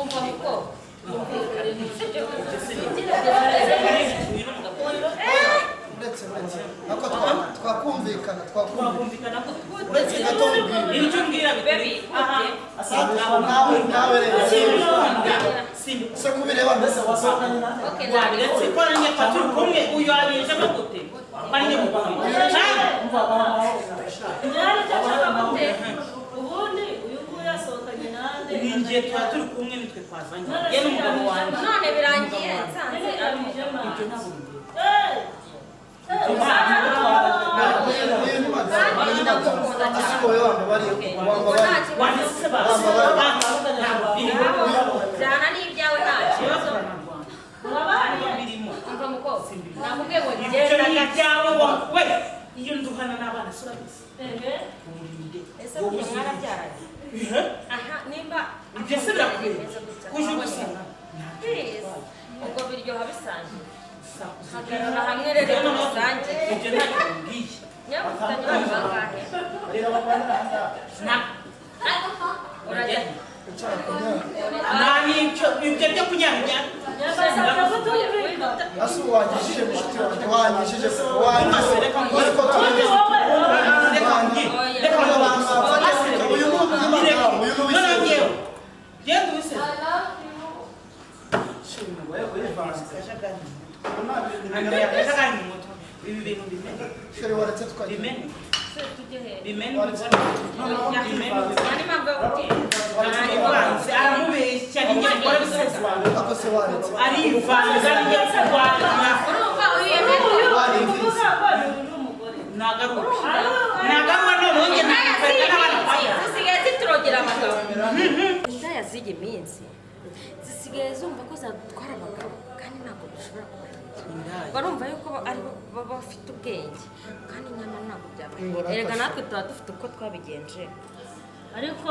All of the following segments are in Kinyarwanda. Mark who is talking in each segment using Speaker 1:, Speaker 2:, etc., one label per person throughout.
Speaker 1: umva muko
Speaker 2: twakumvikana se kubireba mbese wasohokanye
Speaker 3: ndetse ko nanjye turi kumwe uyu abije gute bari mu
Speaker 4: ubundi uyu nguyu yasohokanye nande
Speaker 3: ninjye turi kumwe nitwe twazanye ye n'umugabo wanjye
Speaker 1: none birangiye nsanze abije
Speaker 3: ibyo ntabwo
Speaker 1: byana n'ibyawe nta kibazo
Speaker 3: birimo
Speaker 1: umva muko namubwiye ngo
Speaker 3: ibyo n'ibyawe we iyo nduhana n'abana surabizi
Speaker 1: ese kugira mwarabyaranye aha nimba
Speaker 3: ibyo se birakwiye kuje gusanga
Speaker 1: ubwo biryoha bisangiye hagarara hamwe rero muri rusange
Speaker 3: ibyo ntacyo bimbwiye
Speaker 1: nyabutanye bangahe urajya
Speaker 3: n'icyo ibyo byo kunyanya
Speaker 2: Asu wangishije mushiti wanjye wangishije wangishije reka ngo turi uyu
Speaker 3: genda ubise ibi bintu bimene
Speaker 2: sheri waretse twagiye
Speaker 3: bimene bimene
Speaker 1: yani mambo
Speaker 3: arivanze aramubeshya n'ingene akora bisesa
Speaker 2: ako se waretse
Speaker 3: arivanze n'ingene kurwanya
Speaker 1: urumva uyu
Speaker 3: nagaruka none wongeye nagaruka n'abana baya
Speaker 1: zisigaye ziturogera abagabo indaya z'igi minsi zisigaye zumva ko zatwara abagabo kandi ntabwo dushobora kubagira barumva yuko ari baba bafite ubwenge kandi nyamara ntabwo byabaye erega natwe tuba dufite uko twabigenje
Speaker 4: ariko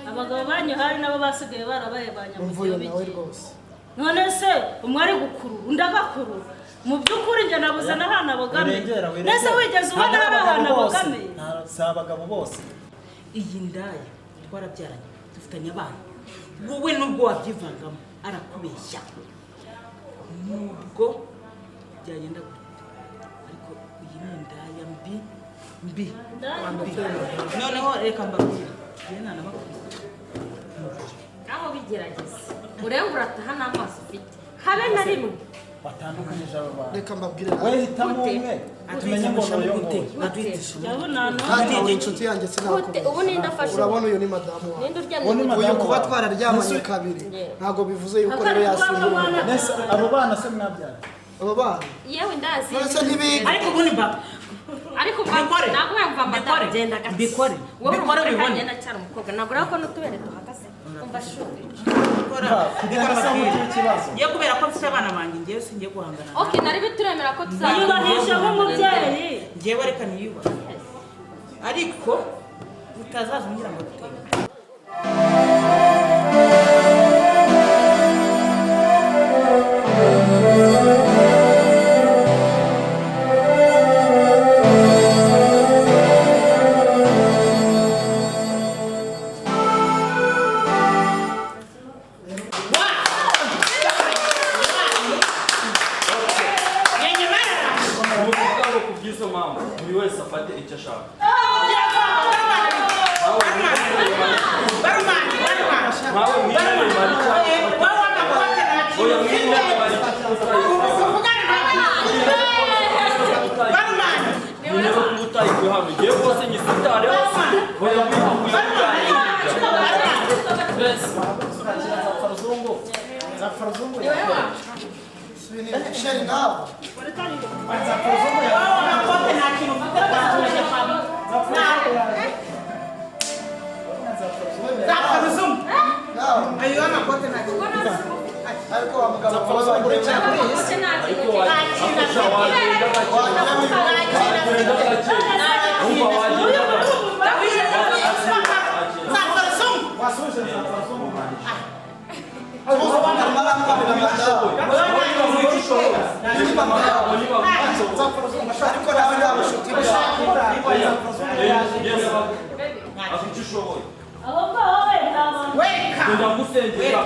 Speaker 4: abagabo banyu hari nabo basigaye barabaye
Speaker 2: mvuye
Speaker 4: banyamuvuye
Speaker 2: nawe rwose
Speaker 4: none se umwe ari gukuru undi agakuru mu by'ukuri njye nabuze n'ahantu abogamiye mbese wigeze ubona hari ahantu abogamiye
Speaker 5: si abagabo bose
Speaker 3: iyi ndaya twarabyaranye dufitanye abana wowe nubwo wabyivangamo arakubeshya nubwo byagenda gute ariko iyi ni indaya mbi noneho reka mbabwire yena nabakubwira
Speaker 1: aho bigerageza urebe urataha n'amaso ufite habe na rimwe
Speaker 5: batandukanyije abo bantu
Speaker 2: reka mbabwire
Speaker 5: we hitamo umwe tumenye ngo uyu nguyu
Speaker 2: ntawe inshuti yanjye sinakubwira
Speaker 1: ubu ninde afashe
Speaker 2: urabona uyu ni madamu wawe
Speaker 1: ninde uryamye
Speaker 2: uyu kuba twararyamanye kabiri ntabwo bivuze yuko rero yasimbura
Speaker 5: nese abo bana se mwabyara
Speaker 2: abo bana
Speaker 1: yewe ndazi
Speaker 2: none se ntibiga
Speaker 3: ariko ubundi mba
Speaker 1: ariko ntabwo yamva amata genda gake
Speaker 3: bikore bibone
Speaker 1: genda cyane umukobwa ntabwo urabona ko n'utubere duhagaze umva shuri
Speaker 5: kugira ngo asamure ikibazo
Speaker 3: ngiye kubera ko mfite abana banjye ngiye singiye guhangana
Speaker 1: okay nari bituremera ko
Speaker 4: yiyubahisha nk'umubyeyi
Speaker 3: ngiyewe reka niyubahe ariko utazaza ngira ngo duteye
Speaker 6: buri wese afate icyo ashaka nkawe mwirinde marika oya mwirinde marika nyine no kuba utayikuye hano igihe rwose nyisitare oya
Speaker 2: Nzapfaruzungu sheri nawe ariko wa mugabo Nzapfaruzungu
Speaker 4: aho ngaho wenda
Speaker 6: ndagusengera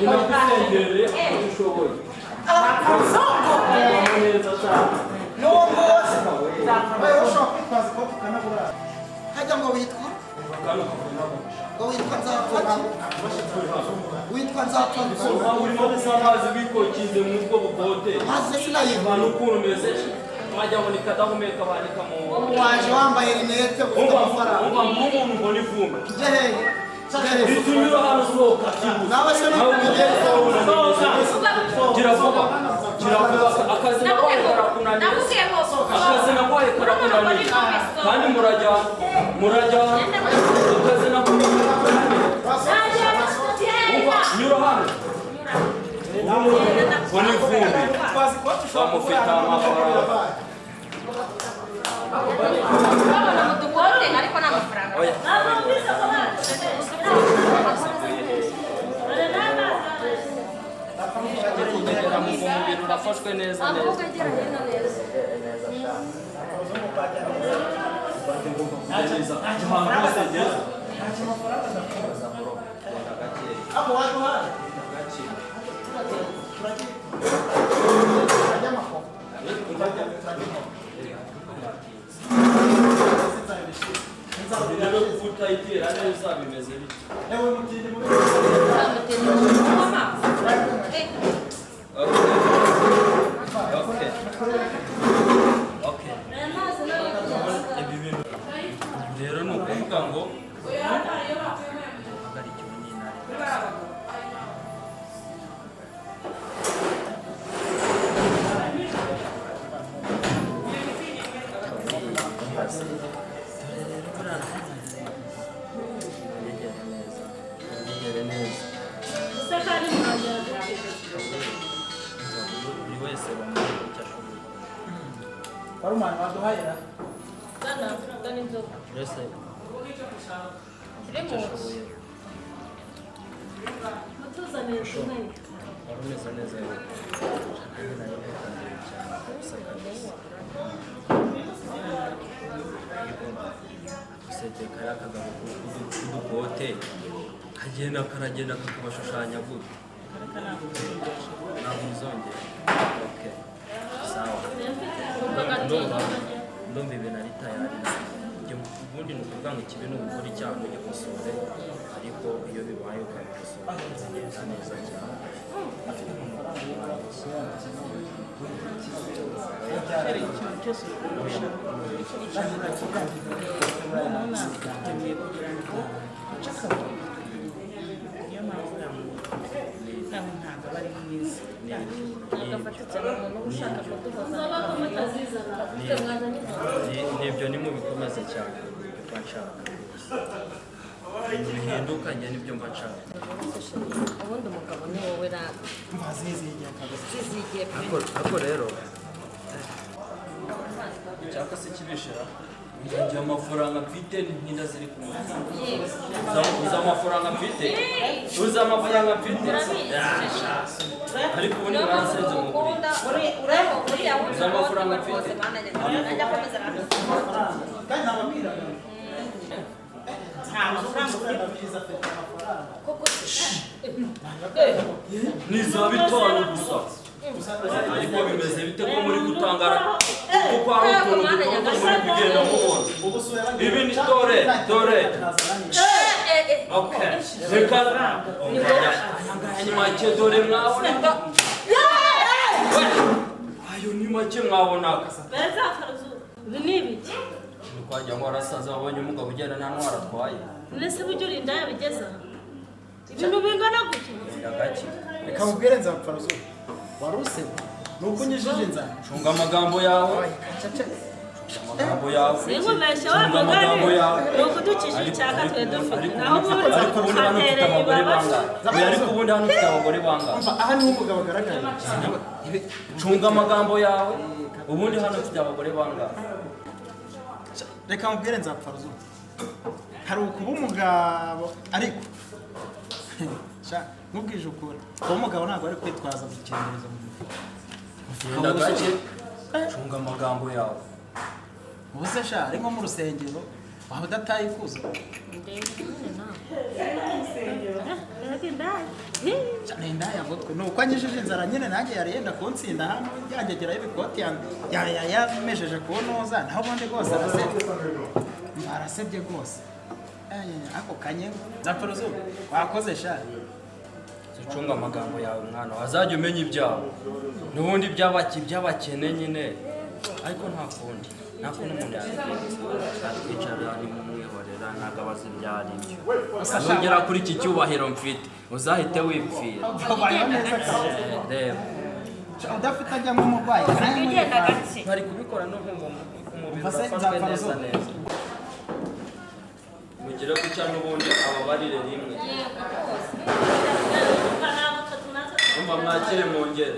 Speaker 6: ndagusengere ushoboye neza cyane
Speaker 2: n'uwo wose wewe ushobora kwitwaza ukuboko ukanabura hajya ngo witwa witwa Nzapfaruzungu
Speaker 6: urimo gusamaza bikokize mu bwo bukote
Speaker 2: maze sinayiva
Speaker 6: n'ukuntu umeze wajya ngo nikadahumeka bandika mu
Speaker 2: waje wambaye rinete ufite amafaranga
Speaker 6: umva umuntu mbona ivumba
Speaker 2: jehehe
Speaker 6: itunyura hano sohoka
Speaker 2: nawe se n'ukugeza
Speaker 6: kiravuga akazi nabaye karakunaniye akazi nabaye karakunaniye kandi murajya akazi nabaye nyura hano mbona ivumbi bamufite amafaranga
Speaker 1: ariko nta mafaranga
Speaker 6: umubiri urafashwe neza rero utayitera neza bimeze bityo rero ni ukuvuga ngo buri wese bamenya icyo ashoboye
Speaker 5: wari umwana waduhahira
Speaker 6: wese wari umeze neza usetse kariya kagabo k'udukote kagenda karagenda kakabashushanya gutya ntabwo uzongera sawa ndumva ibintu ari tayari ubundi ni ukuvuga ngo ikibi ni ugukora icyaha ugikosore ariko iyo bibaye ukabikosora bigenda neza cyane
Speaker 3: niyo mpamvu ntabwo aba ari mwiza
Speaker 6: nibyo nimubikomeze cyane ibyo nshaka ibintu bihindukanye nibyo mba nshaka
Speaker 1: ubundi umugabo ni wowe rero
Speaker 6: ariko rero cyangwa se kibishira ngiye amafaranga mfite n'inda ziri ku mutima uza amafaranga mfite ariko ubundi barasenze mu buri uza amafaranga mfite
Speaker 5: kandi ntababwira
Speaker 3: nta mafaranga
Speaker 6: ni za bitanu gusa ariko bimeze bite ko muri gutangara kuko hari utuntu dutonda muri kugenda mubona ibi ni dore okay reka ni make dore mwabona ayo ni make mwabonaga
Speaker 4: ibi ni ibiki
Speaker 6: twajya ngo arasaza wabonye umugabo ugenda nta ntwara atwaye
Speaker 4: mbese buryo urinda yabigeza ibintu bingana gutya
Speaker 6: gake
Speaker 5: reka mubwire Nzapfaruzungu wari useba nuko unyujije inzara
Speaker 6: cunga amagambo yawe amagambo yawe
Speaker 4: sinkubeshye wa mugani ni ukudukisha icyaka twe dufite naho ubundi
Speaker 6: ariko ubundi hano ufite abagore bangahe ariko ubundi hano ufite abagore bangahe
Speaker 5: aha niho umugabo agaragara
Speaker 6: cunga amagambo yawe ubundi hano ufite abagore bangahe
Speaker 5: reka mubwire Nzapfaruzungu hari ukuba umugabo ariko nkubwije ukuri uwo mugabo ntabwo ari kwitwaza gukingirizo mu mufuka
Speaker 6: genda gake cunga amagambo yawe
Speaker 5: ubu se sha ari nko mu rusengero waba udataye ikuzo cyane indaya gutwe nuko anyishije inzara nyine nanjye yari yenda kuntsinda hano yangegeraho ibikoti yamejeje kunoza naho ubundi rwose arasebye rwose ako kanye Nzapfaruzungu wakoze sha
Speaker 6: zicunga amagambo yawe mwana wazajya umenya ibyawe n'ubundi by'abakene nyine ariko nta kundi umuntu yakwicara nimumwihorera ntabwo abazi ibyo ari byo nugera kuri iki cyubahiro mfite uzahite wipfira reba
Speaker 5: udafite ajya nk'umurwayi
Speaker 6: bari kubikora no mu mubiri ufashwe neza mugire gutya n'ubundi ababarire rimwe umva mwakire mwongere